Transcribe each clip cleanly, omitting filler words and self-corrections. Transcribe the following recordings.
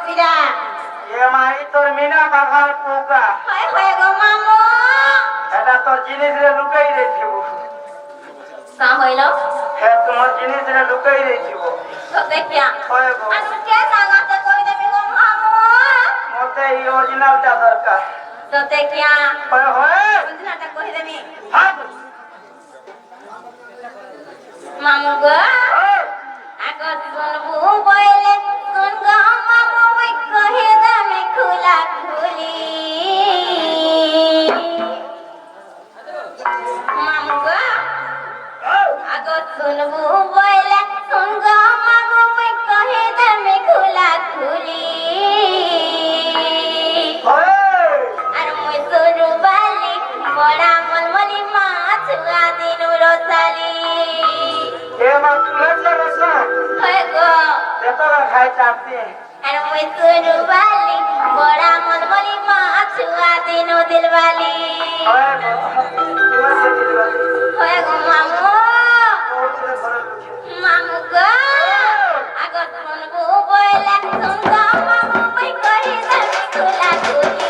পিরা এ মাই তোর মিনা বাঘার পোকা হয় হয় গো মামু এটা তোর জিনিস রে লুকাই রেখিব কা হইলো হ্যাঁ তোমার জিনিস রে লুকাই রেখিব তো দেখিয়া হয় গো আনু কে জানাতে কই দেবি গো মামু মতে এই অরিজিনালটা দরকার তো দেখিয়া হয় হয় বুঝনাটা কই দেবি হাত মামু গো আগো শুনবু বইলে শুন গো মামু মই কহে দামে খুলা খুলি মামু গো আগো শুনবু বইলে শুন গো মামু মই কহে দামে খুলা খুলি আর মই সরু বালি বড়া মলমলি মাছ আদিনু রসালি এ মা তুলে রসা হয় গো দেতরা খাই চাপতি আর মই সরু বালি বড়া মলমলি মাছ আদিনু দিলবালি হয় গো তোমার সাথে দিবালি হয় গো মামু ওরে ঘরে লুকিয়ে মামু গো আগত শুনবো বইলে শুন গো মামু মই কহি দামি খোলা খুলি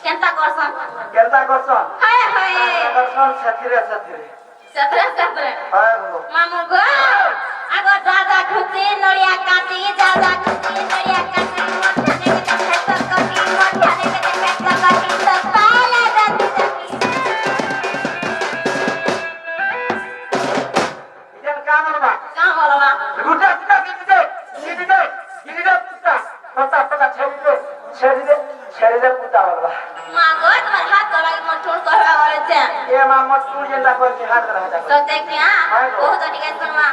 কেনতা করছন কেনতা করছন হায় হায় করছন সাথীরে সাথীরে সতরে সতরে হয় গো মামু গো আগো দাদা খুঁটি নড়িয়া কাটি দাদা খুঁটি নড়িয়া কাটি মঠা নেগে ফেসা কাটি মঠা নেগে ফেসা কাটি তো পালা দাদি দাদি ইজন কাম না কা বলবা গুটা গুটা গিদিদে গিদিদে গিদিদে পুতা পুতা পুতা ছেড়ে পুতা বলবা মা গো তোমার হাত ধরা মঠুর করা হয়েছে এ মামত তুই যেটা করছি হাত রাখা তো দেখিয়া ও তো ঠিক আছে মা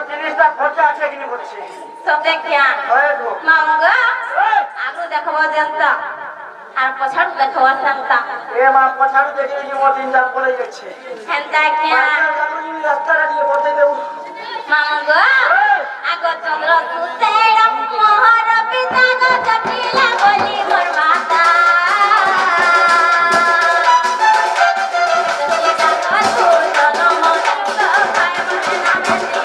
জিনিসটা খরচা আছে কিনা বলছি সব দেখিয়া মামু গো আগু দেখবো জনতা আর পছাড়ু দেখবো শান্তা এ মা পছাড়ু দেখি কি মোর দিন যাম পড়ে যাচ্ছে হেনতা কিয়া রাস্তাটা দিয়ে বসে দেব মামু গো আগো চন্দ্র সুতের মোহর পিতা গো জটিলা বলি মোর মাতা Thank you.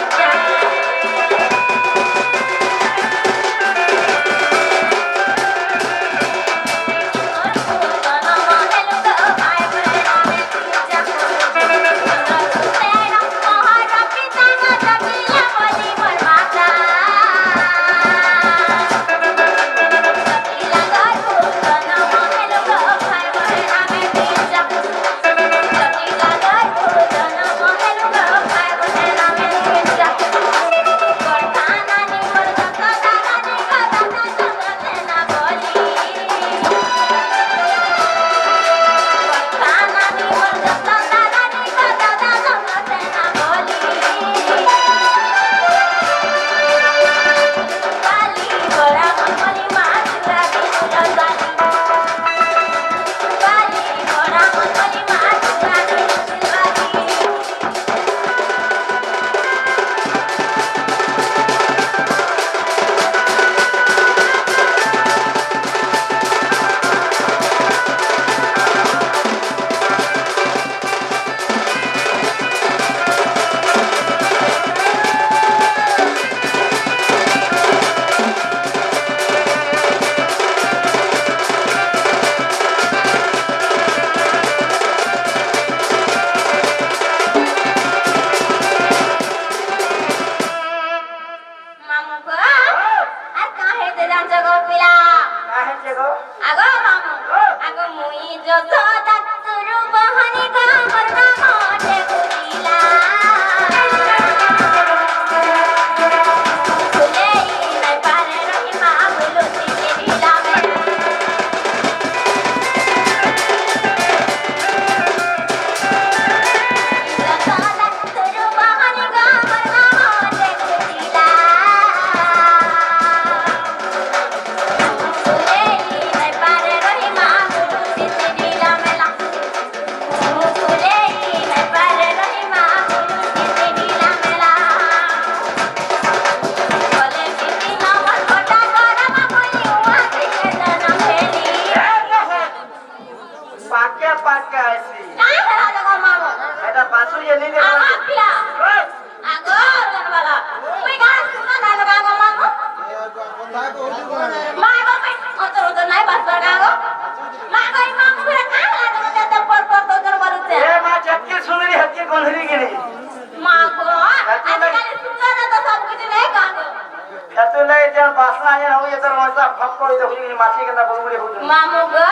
না জানো ওই তোর মজা ভাব করে দেখো কি মাছি কেনা বলবুড়ি হউছ মামু গো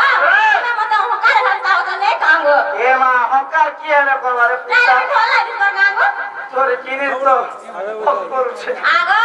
না মতো হকার হালতা হতো নে কাঙ্গো এ মা হকার কি হলে করবারে না পুতা ঢোলা দিস কাঙ্গো তোর জিনিস তো ফক করছে আগো